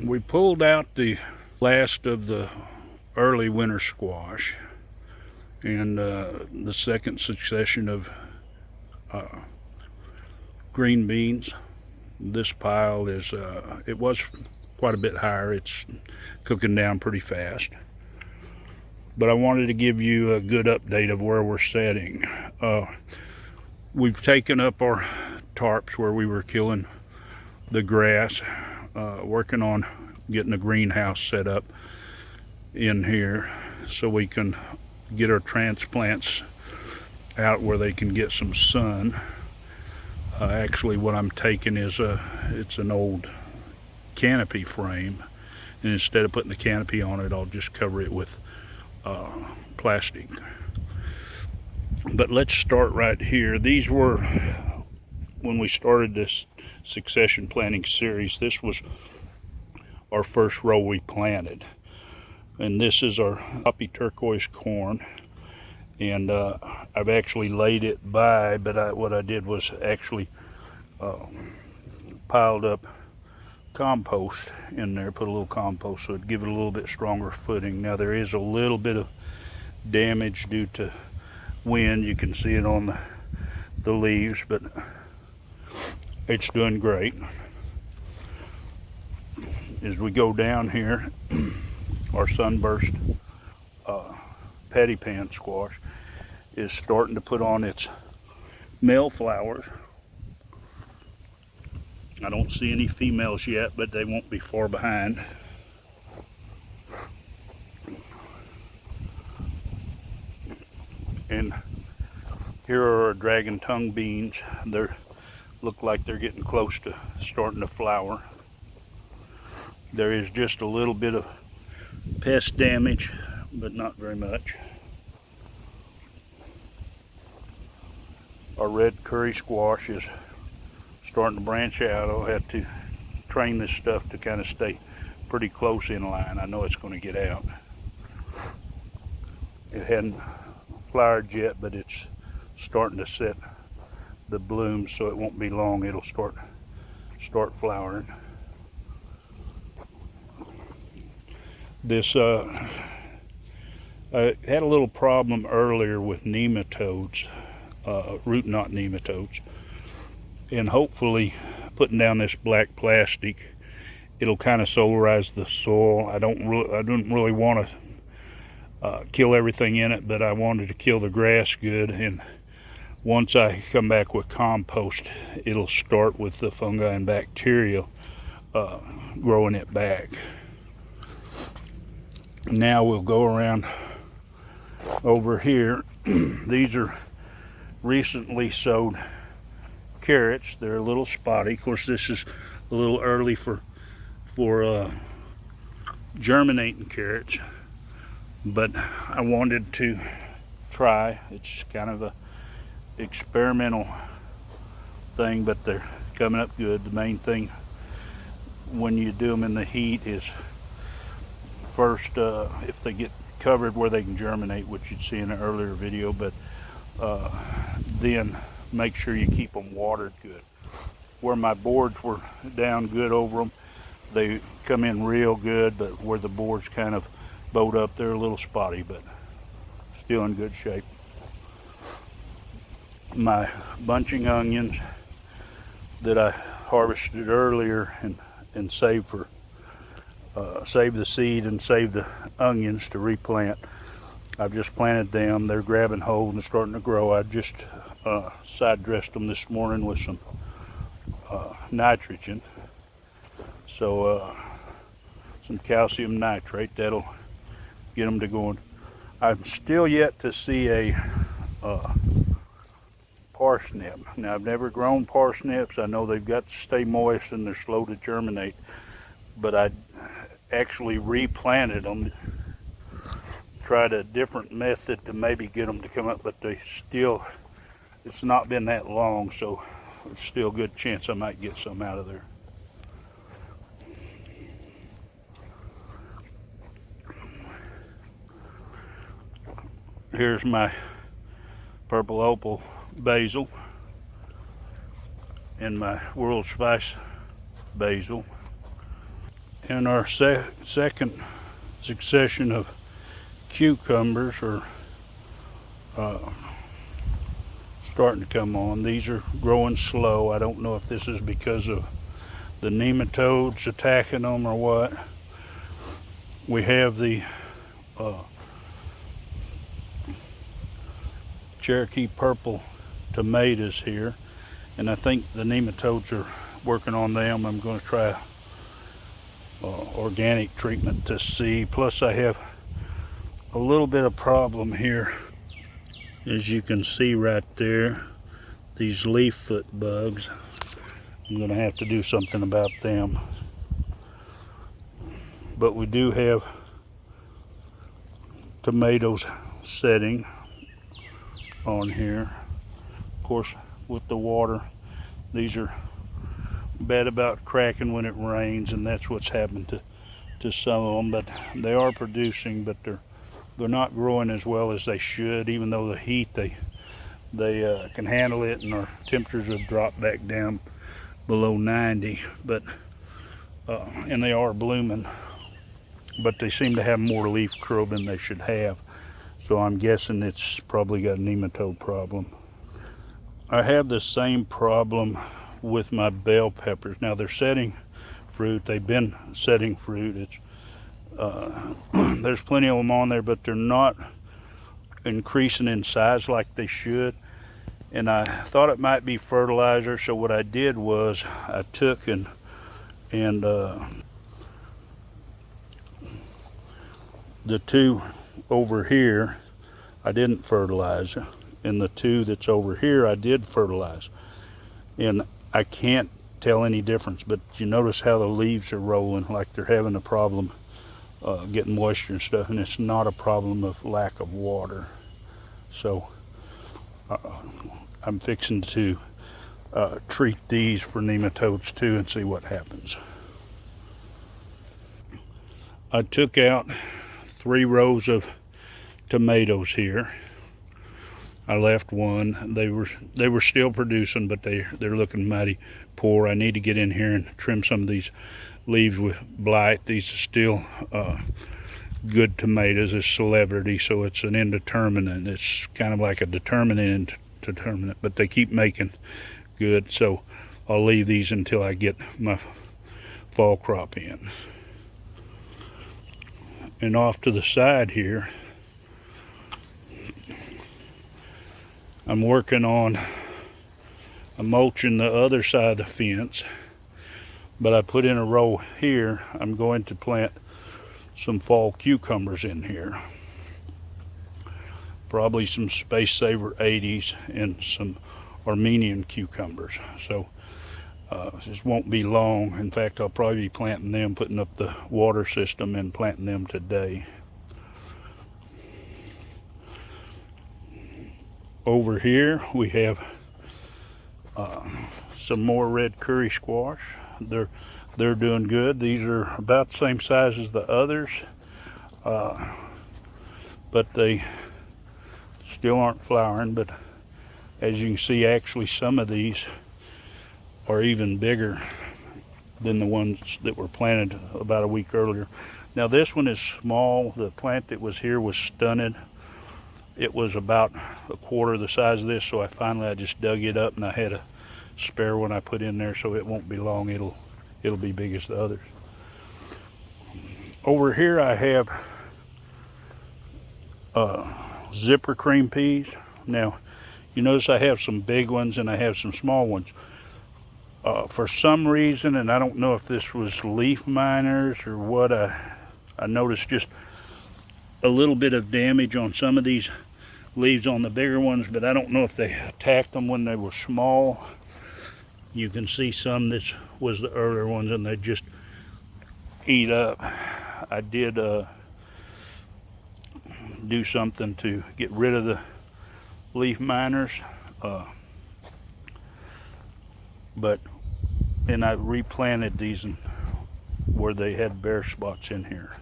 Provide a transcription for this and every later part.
We pulled out the last of the early winter squash and the second succession of green beans. This pile is, it was quite a bit higher. It's cooking down pretty fast. But I wanted to give you a good update of where we're setting. We've taken up our tarps where we were killing the grass, working on getting a greenhouse set up in here so we can get our transplants out where they can get some sun. Actually, what I'm taking is it's an old canopy frame, and instead of putting the canopy on it, I'll just cover it with plastic. But let's start right here. These were, when we started this succession planting series, this was our first row we planted, and this is our poppy turquoise corn. And I've actually laid it by, but what I did was actually piled up compost in there, put a little compost so it'd give it a little bit stronger footing. Now there is a little bit of damage due to wind. You can see it on the leaves, but it's doing great. As we go down here, our sunburst patty pan squash is starting to put on its male flowers. I don't see any females yet, but they won't be far behind. And here are our dragon tongue beans. They look like they're getting close to starting to flower. There is just a little bit of pest damage, but not very much. Our red curry squash is starting to branch out. I'll have to train this stuff to kind of stay pretty close in line. I know it's going to get out. It hadn't flowered yet, but it's starting to set the blooms, so it won't be long it'll start flowering. This I had a little problem earlier with nematodes, root knot nematodes, and hopefully putting down this black plastic, it'll kind of solarize the soil. I didn't really want to kill everything in it, but I wanted to kill the grass good, and once I come back with compost, it'll start with the fungi and bacteria growing it back. Now we'll go around over here. These are recently sowed carrots. They're a little spotty. Of course, this is a little early for germinating carrots, but I wanted to try. It's kind of a experimental thing, but they're coming up good. The main thing when you do them in the heat is first, if they get covered where they can germinate, which you'd see in an earlier video, but then make sure you keep them watered good. Where my boards were down good over them, they come in real good, but where the boards kind of bowed up, they're a little spotty, but still in good shape. My bunching onions that I harvested earlier and saved for save the seed and save the onions to replant. I've just planted them. They're grabbing hold and starting to grow. I just side dressed them this morning with some nitrogen. So some calcium nitrate, that'll get them to going. I'm still yet to see a parsnip. Now, I've never grown parsnips. I know they've got to stay moist and they're slow to germinate, but I actually replanted them, tried a different method to maybe get them to come up, but it's not been that long, so there's still a good chance I might get some out of there. Here's my purple opal basil and my World Spice basil. And our second succession of cucumbers are starting to come on. These are growing slow. I don't know if this is because of the nematodes attacking them or what. We have the Cherokee purple tomatoes here, and I think the nematodes are working on them. I'm going to try organic treatment to see. Plus I have a little bit of problem here. As you can see right there, these leaf foot bugs. I'm going to have to do something about them. But we do have tomatoes setting on here. Of course, with the water, these are bad about cracking when it rains, and that's what's happened to some of them. But they are producing, but they're not growing as well as they should, even though the heat, they can handle it, and our temperatures have dropped back down below 90. But and they are blooming, but they seem to have more leaf curl than they should have. So I'm guessing it's probably got a nematode problem. I have the same problem with my bell peppers. Now they're setting fruit. They've been setting fruit. It's there's plenty of them on there, but they're not increasing in size like they should. And I thought it might be fertilizer. So what I did was I took and the two over here I didn't fertilize, and the two that's over here I did fertilize. And I can't tell any difference, but you notice how the leaves are rolling like they're having a problem getting moisture and stuff, and it's not a problem of lack of water. So I'm fixing to treat these for nematodes too and see what happens. I took out 3 rows of tomatoes here. I left one. They were still producing, but they're looking mighty poor. I need to get in here and trim some of these leaves with blight. These are still good tomatoes. It's celebrity, so it's an indeterminate. It's kind of like a determinate, but they keep making good. So I'll leave these until I get my fall crop in. And off to the side here, I'm working on mulching the other side of the fence, but I put in a row here. I'm going to plant some fall cucumbers in here. Probably some Space Saver 80s and some Armenian cucumbers. So this won't be long. In fact, I'll probably be planting them, putting up the water system and planting them today. Over here we have some more red curry squash. They're doing good. These are about the same size as the others, but they still aren't flowering. But as you can see, actually some of these are even bigger than the ones that were planted about a week earlier. Now this one is small. The plant that was here was stunted. It was about a quarter the size of this, so I just dug it up, and I had a spare one I put in there, so it won't be long. It'll be big as the others. Over here I have zipper cream peas. Now you notice I have some big ones and I have some small ones. For some reason, and I don't know if this was leaf miners or what, I noticed just a little bit of damage on some of these leaves on the bigger ones, but I don't know if they attacked them when they were small. You can see some that was the earlier ones, and they just eat up. I did do something to get rid of the leaf miners, and I replanted these where they had bare spots in here.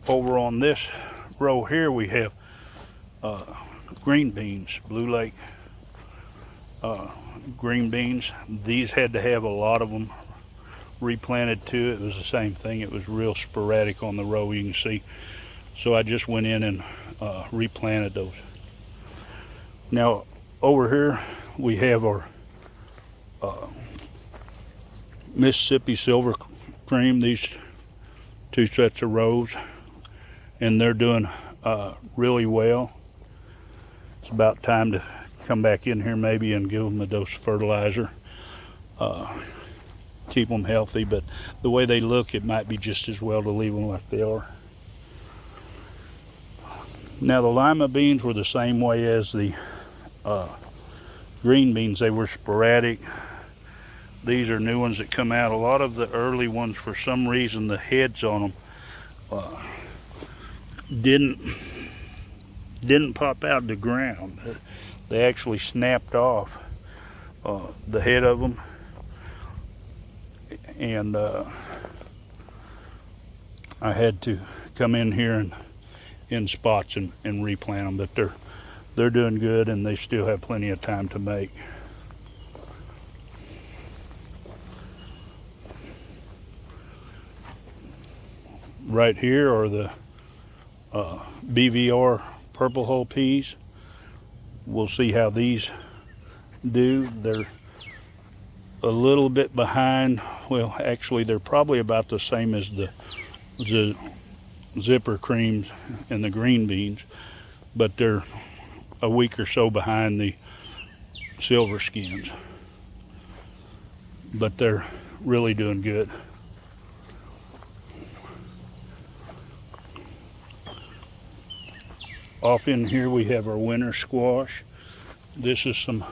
Over on this row here we have green beans, Blue Lake green beans. These had to have a lot of them replanted too. It was the same thing. It was real sporadic on the row, you can see. So I just went in and replanted those. Now over here we have our Mississippi Silver Cream, these two sets of rows, and they're doing really well. It's about time to come back in here maybe and give them a dose of fertilizer. Keep them healthy, but the way they look, it might be just as well to leave them like they are. Now the lima beans were the same way as the green beans. They were sporadic. These are new ones that come out. A lot of the early ones, for some reason, the heads on them didn't pop out of the ground. They actually snapped off the head of them, and I had to come in here and in spots and replant them. But they're doing good, and they still have plenty of time to make. Right here are the BVR purple hull peas. We'll see how these do. They're a little bit behind. Well, actually, they're probably about the same as the zipper creams and the green beans, but they're a week or so behind the silver skins. But they're really doing good. Off in here we have our winter squash. This is some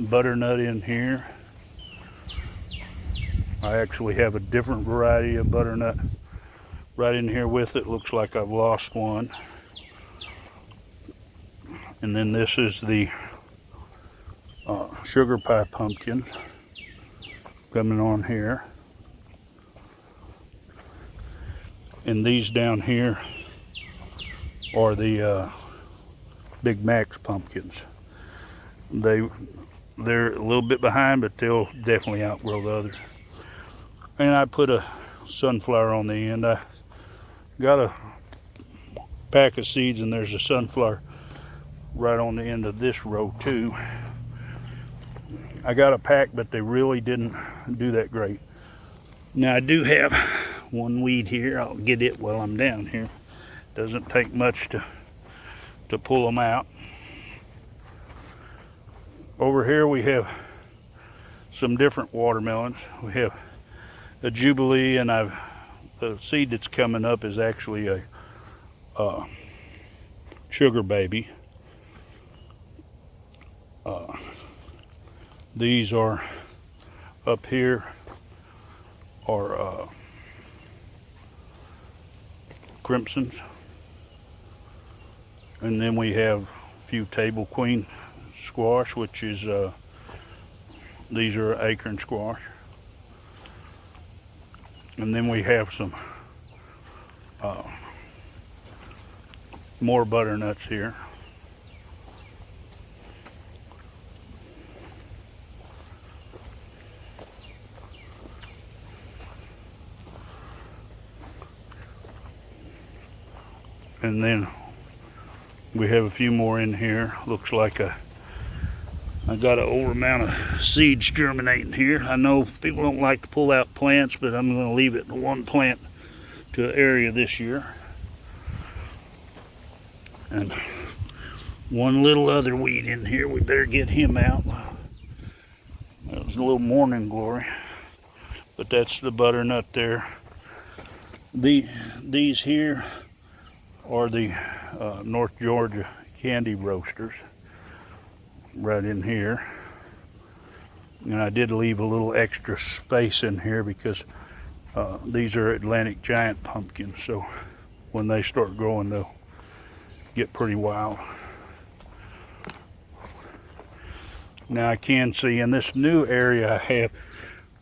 butternut in here. I actually have a different variety of butternut right in here with it. Looks like I've lost one. And then this is the sugar pie pumpkin coming on here. And these down here are the Big Max pumpkins. They're a little bit behind, but they'll definitely outgrow the others. And I put a sunflower on the end. I got a pack of seeds, and there's a sunflower right on the end of this row too. I got a pack, but they really didn't do that great. Now I do have one weed here. I'll get it while I'm down here. Doesn't take much to pull them out. Over here we have some different watermelons. We have a Jubilee, and the seed that's coming up is actually a Sugar Baby. These are up here are Crimsons. And then we have a few Table Queen squash, which is, these are acorn squash. And then we have some more butternuts here. And then we have a few more in here. Looks like I got an over amount of seeds germinating here. I know people don't like to pull out plants, but I'm going to leave it in one plant to an area this year. And one little other weed in here, we better get him out. That was a little morning glory, but that's the butternut there. These here are the North Georgia candy roasters right in here. And I did leave a little extra space in here because these are Atlantic Giant pumpkins, so when they start growing they'll get pretty wild. Now I can see in this new area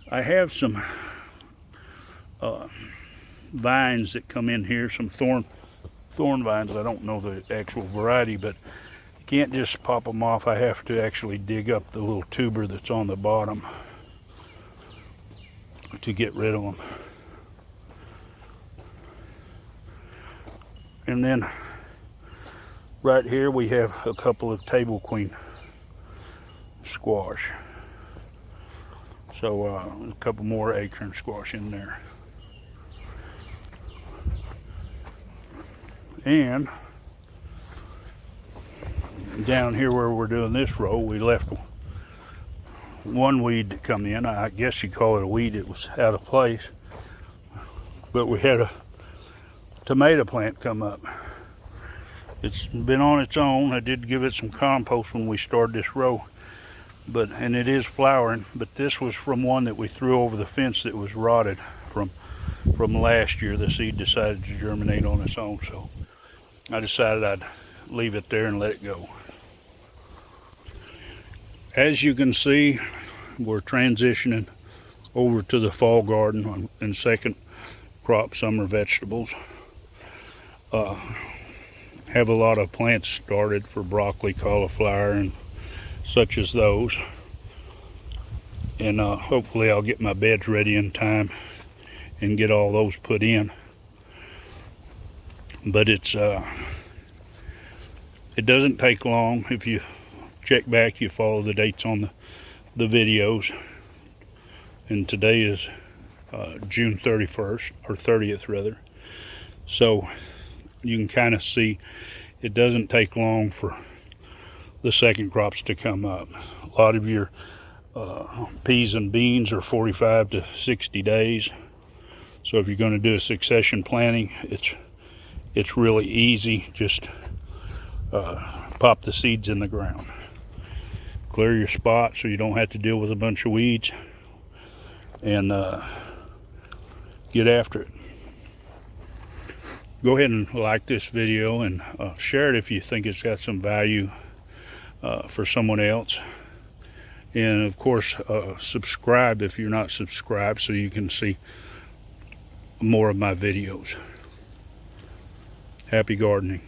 I have some vines that come in here, some thorn vines. I don't know the actual variety, but Can't just pop them off. I have to actually dig up the little tuber that's on the bottom to get rid of them. And then right here we have a couple of table queen squash. So a couple more acorn squash in there. And down here where we're doing this row, we left one weed to come in. I guess you call it a weed. It was out of place. But we had a tomato plant come up. It's been on its own. I did give it some compost when we started this row. And it is flowering, but this was from one that we threw over the fence that was rotted from last year. The seed decided to germinate on its own, so I decided I'd leave it there and let it go. As you can see, we're transitioning over to the fall garden and second crop summer vegetables. Have a lot of plants started for broccoli, cauliflower, and such as those. And hopefully I'll get my beds ready in time and get all those put in. But it doesn't take long. If you check back, you follow the dates on the videos. And today is June 31st, or 30th rather. So you can kind of see it doesn't take long for the second crops to come up. A lot of your peas and beans are 45 to 60 days. So if you're going to do a succession planting, it's really easy. Just pop the seeds in the ground. Clear your spot so you don't have to deal with a bunch of weeds, and get after it. Go ahead and like this video and share it if you think it's got some value for someone else. And of course, subscribe if you're not subscribed so you can see more of my videos. Happy gardening.